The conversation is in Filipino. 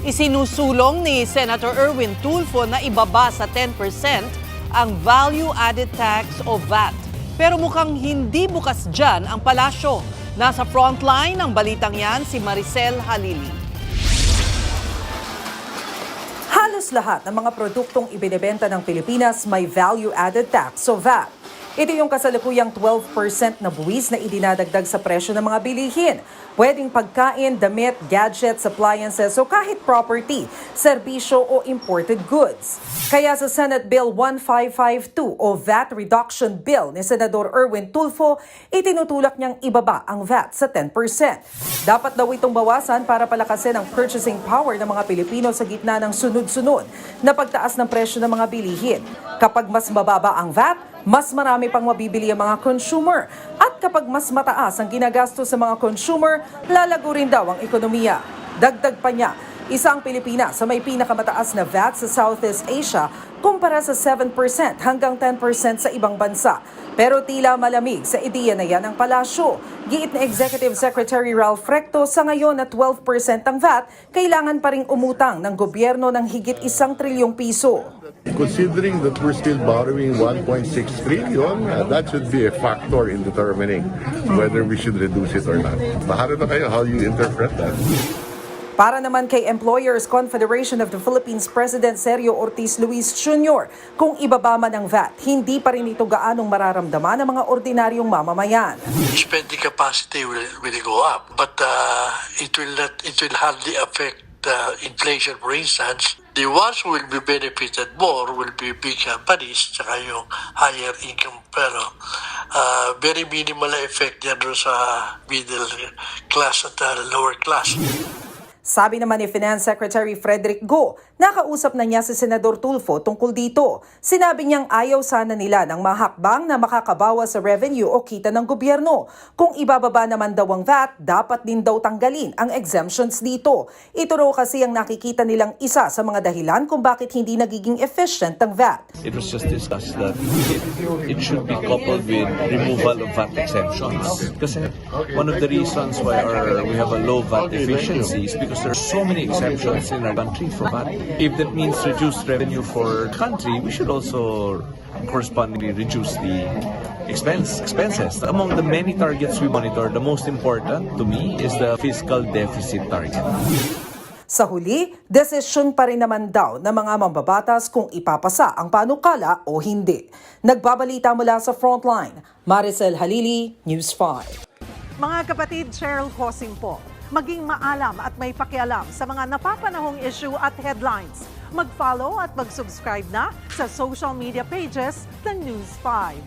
Isinusulong ni Senator Erwin Tulfo na ibaba sa 10% ang value-added tax o VAT. Pero mukhang hindi bukas dyan ang palasyo. Nasa frontline ng balitang yan si Maricel Halili. Halos lahat ng mga produktong ibinebenta ng Pilipinas may value-added tax o VAT. Ito yung kasalukuyang 12% na buwis na idinadagdag sa presyo ng mga bilihin. Pwedeng pagkain, damit, gadgets, appliances o kahit property, serbisyo o imported goods. Kaya sa Senate Bill 1552 o VAT Reduction Bill ni Senador Erwin Tulfo, itinutulak niyang ibaba ang VAT sa 10%. Dapat daw itong bawasan para palakasin ang purchasing power ng mga Pilipino sa gitna ng sunod-sunod na pagtaas ng presyo ng mga bilihin. Kapag mas mababa ang VAT, mas marami pang mabibili ang mga consumer. At kapag mas mataas ang ginagastos sa mga consumer, lalago rin daw ang ekonomiya. Dagdag pa niya, isang Pilipinas sa may pinakamataas na VAT sa Southeast Asia kumpara sa 7% hanggang 10% sa ibang bansa. Pero tila malamig sa ideya na yan ang palasyo. Giit na Executive Secretary Ralph Recto, sa ngayon na 12% ang VAT, kailangan pa ring umutang ng gobyerno ng higit 1 trilyong piso. Considering that we're still borrowing 1.6 trillion, that should be a factor in determining whether we should reduce it or not. Bahala na kayo how you interpret that. Para naman kay Employers Confederation of the Philippines President Sergio Ortiz Luis Jr., kung ibaba man ang VAT, hindi pa rin ito gaanong mararamdaman ng mga ordinaryong mamamayan. Spending capacity will go up, but it will hardly affect inflation. For instance, the ones who will be benefited more will be big companies tsaka yung higher income, pero very minimal effect yan sa middle class at lower class. Sabi naman ni Finance Secretary Frederick Go, nakausap na niya si Senador Tulfo tungkol dito. Sinabi niyang ayaw sana nila ng mahakbang na makakabawas sa revenue o kita ng gobyerno. Kung ibababa naman daw ang VAT, dapat din daw tanggalin ang exemptions dito. Ito raw kasi ang nakikita nilang isa sa mga dahilan kung bakit hindi nagiging efficient ang VAT. It was just discussed that it should be coupled with removal of VAT exemptions. Kasi one of the reasons why we have a low VAT efficiency is because there are so many exemptions in our country for VAT. If that means reduced revenue for the country, we should also correspondingly reduce the expenses. Among the many targets we monitor, the most important to me is the fiscal deficit target. Sa huli, desisyon pa rin naman daw ng mga mambabatas kung ipapasa ang panukala o hindi. Nagbabalita mula sa Frontline, Maricel Halili, News 5. Mga kapatid, Cheryl Cosing po. Maging maalam at may pakialam sa mga napapanahong issue at headlines. Mag-follow at mag-subscribe na sa social media pages ng News 5.